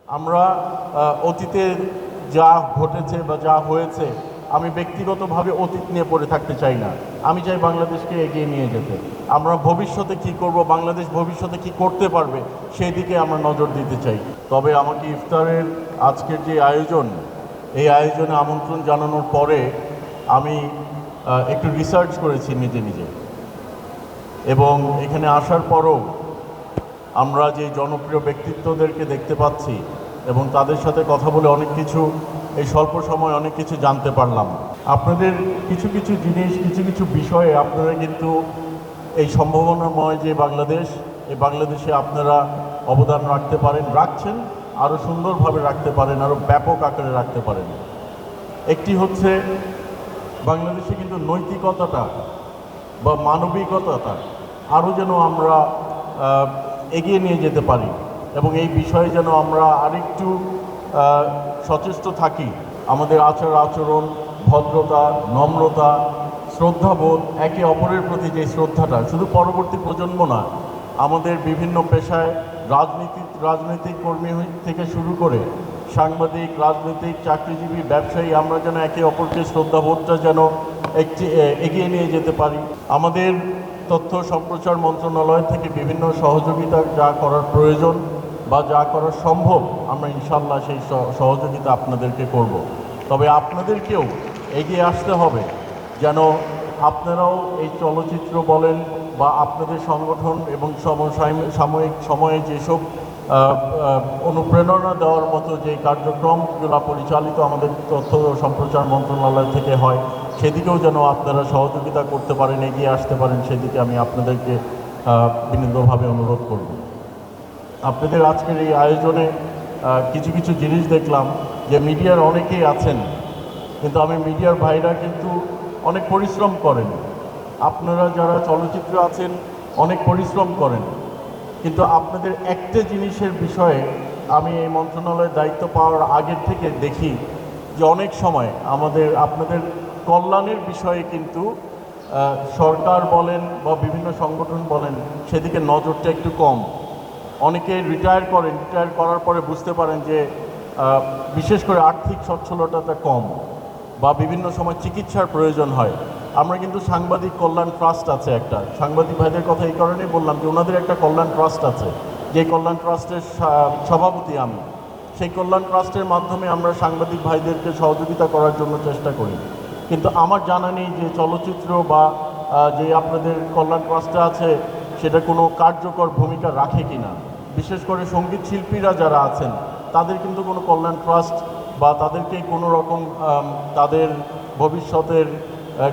আমরা অতীতে যা ঘটেছে বা যা হয়েছে, আমি ব্যক্তিগতভাবে অতীত নিয়ে পড়ে থাকতে চাই না। আমি চাই বাংলাদেশকে এগিয়ে নিয়ে যেতে। আমরা ভবিষ্যতে কি করব, বাংলাদেশ ভবিষ্যতে কি করতে পারবে, সেই দিকে আমরা নজর দিতে চাই। তবে আমাকে ইফতারের আজকের যে আয়োজন, এই আয়োজনে আমন্ত্রণ জানানোর পরে আমি একটু রিসার্চ করেছি নিজে নিজে, এবং এখানে আসার পরও আমরা যে জনপ্রিয় ব্যক্তিত্বদেরকে দেখতে পাচ্ছি এবং তাদের সাথে কথা বলে অনেক কিছু, এই স্বল্প সময়ে অনেক কিছু জানতে পারলাম। আপনাদের কিছু কিছু জিনিস, কিছু কিছু বিষয়ে আপনারা কিন্তু এই সম্ভাবনাময় যে বাংলাদেশ, এই বাংলাদেশে আপনারা অবদান রাখতে পারেন, রাখছেন, আরও সুন্দরভাবে রাখতে পারেন, আরও ব্যাপক আকারে রাখতে পারেন। একটি হচ্ছে, বাংলাদেশে কিন্তু নৈতিকতাটা বা মানবিকতাটা আরও যেন আমরা এগিয়ে নিয়ে যেতে পারি, এবং এই বিষয়ে যেন আমরা আরেকটু সচেষ্ট থাকি। আমাদের আচার আচরণ, ভদ্রতা, নম্রতা, শ্রদ্ধাবোধ, একে অপরের প্রতি যে শ্রদ্ধাটা, শুধু পরবর্তী প্রজন্ম না, আমাদের বিভিন্ন পেশায় রাজনৈতিক কর্মী থেকে শুরু করে সাংবাদিক, রাজনৈতিক, চাকরিজীবী, ব্যবসায়ী, আমরা যেন একে অপরকে শ্রদ্ধাবোধটা যেন এগিয়ে নিয়ে যেতে পারি। আমাদের তথ্য সম্প্রচার মন্ত্রণালয় থেকে বিভিন্ন সহযোগিতা যা করার প্রয়োজন বা যা করা সম্ভব, আমরা ইনশাল্লাহ সেই সহযোগিতা আপনাদেরকে করব। তবে আপনাদেরকেও এগিয়ে আসতে হবে, যেন আপনারাও এই চলচ্চিত্র বলেন বা আপনাদের সংগঠন এবং সাময়িক সময়ে যেসব অনুপ্রেরণা দেওয়ার মতো যে কার্যক্রমগুলো পরিচালিত আমাদের তথ্য সম্প্রচার মন্ত্রণালয় থেকে হয়, সেদিকেও যেন আপনারা সহযোগিতা করতে পারেন, এগিয়ে আসতে পারেন, সেদিকে আমি আপনাদেরকে বিনীতভাবে অনুরোধ করব। আপনাদের আজকের এই আয়োজনে কিছু কিছু জিনিস দেখলাম যে মিডিয়ার অনেকেই আছেন, কিন্তু আমি মিডিয়ার ভাইরা কিন্তু অনেক পরিশ্রম করেন। আপনারা যারা চলচ্চিত্রে আছেন অনেক পরিশ্রম করেন, কিন্তু আপনাদের একটা জিনিসের বিষয়ে আমি এই মন্ত্রণালয়ের দায়িত্ব পাওয়ার আগের থেকে দেখি যে অনেক সময় আপনাদের কল্যাণের বিষয়ে কিন্তু সরকার বলেন বা বিভিন্ন সংগঠন বলেন, সেদিকে নজরটা একটু কম। অনেকে রিটায়ার করার পরে বুঝতে পারেন যে বিশেষ করে আর্থিক সচ্ছলতাটা কম বা বিভিন্ন সময় চিকিৎসার প্রয়োজন হয়। আমরা কিন্তু সাংবাদিক কল্যাণ ট্রাস্ট আছে একটা, সাংবাদিক ভাইদের কথা এই কারণেই বললাম যে ওনাদের একটা কল্যাণ ট্রাস্ট আছে, যে কল্যাণ ট্রাস্টের সভাপতি আমি। সেই কল্যাণ ট্রাস্টের মাধ্যমে আমরা সাংবাদিক ভাইদেরকে সহযোগিতা করার জন্য চেষ্টা করি, কিন্তু আমার জানা নেই যে চলচ্চিত্র বা যে আপনাদের কল্যাণ ট্রাস্টে আছে সেটা কোনো কার্যকর ভূমিকা রাখে কি না। বিশেষ করে সঙ্গীত শিল্পীরা যারা আছেন তাদের কিন্তু কোনো কল্যাণ ট্রাস্ট বা তাদেরকে কোনো রকম তাদের ভবিষ্যতের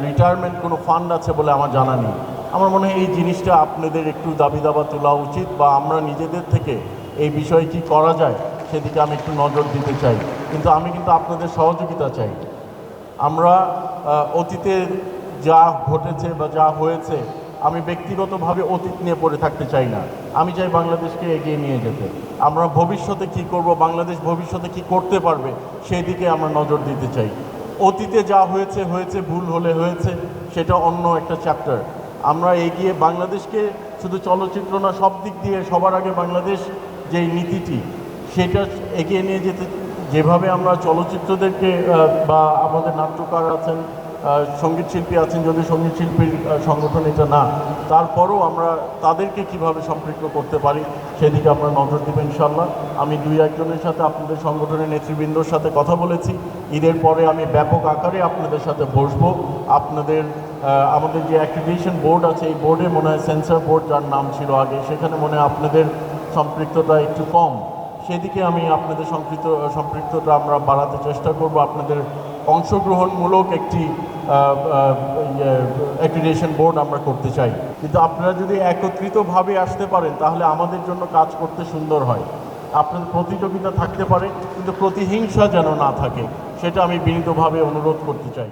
রিটায়ারমেন্ট কোনো ফান্ড আছে বলে আমার জানা নেই। আমার মনে হয় এই জিনিসটা আপনাদের একটু দাবি দাবা তোলা উচিত, বা আমরা নিজেদের থেকে এই বিষয়ে কী করা যায় সেদিকে আমি একটু নজর দিতে চাই। কিন্তু আমি কিন্তু আপনাদের সহযোগিতা চাই। আমরা অতীতে যা ঘটেছে বা যা হয়েছে, আমি ব্যক্তিগতভাবে অতীত নিয়ে পড়ে থাকতে চাই না। আমি চাই বাংলাদেশকে এগিয়ে নিয়ে যেতে। আমরা ভবিষ্যতে কি করব, বাংলাদেশ ভবিষ্যতে কি করতে পারবে, সেই দিকে আমরা নজর দিতে চাই। অতীতে যা হয়েছে, ভুল হলে হয়েছে, সেটা অন্য একটা চ্যাপ্টার। আমরা এগিয়ে বাংলাদেশকে শুধু চলচ্চিত্র না, সব দিক দিয়ে সবার আগে বাংলাদেশ যেই নীতিটি, সেটা এগিয়ে নিয়ে যেতে, যেভাবে আমরা চলচ্চিত্রদেরকে বা আমাদের নাট্যকার আছেন, সঙ্গীত শিল্পী আছেন, যদি সঙ্গীত শিল্পীর সংগঠন এটা না, তারপরও আমরা তাদেরকে কিভাবে সম্পৃক্ত করতে পারি সেদিকে আমরা নজর দেব ইনশাল্লাহ। আমি 2-1 জনের সাথে আপনাদের সংগঠনের নেতৃবৃন্দর সাথে কথা বলেছি। ঈদের পরে আমি ব্যাপক আকারে আপনাদের সাথে বসবো। আমাদের যে অ্যাক্রিডিটেশন বোর্ড আছে, এই বোর্ডে মনে হয় সেন্সর বোর্ড যার নাম ছিল আগে, সেখানে মনে হয় আপনাদের সম্পৃক্ততা একটু কম। সেদিকে আমি আপনাদের সম্পৃক্ততা আমরা বাড়াতে চেষ্টা করব। আপনাদের অংশগ্রহণমূলক একটি অ্যাক্রিডিটেশন বোর্ড আমরা করতে চাই। কিন্তু আপনারা যদি একত্রিতভাবে আসতে পারেন তাহলে আমাদের জন্য কাজ করতে সুন্দর হয়। আপনাদের প্রতিযোগিতা থাকতে পারে, কিন্তু প্রতিহিংসা যেন না থাকে, সেটা আমি বিনীতভাবে অনুরোধ করতে চাই।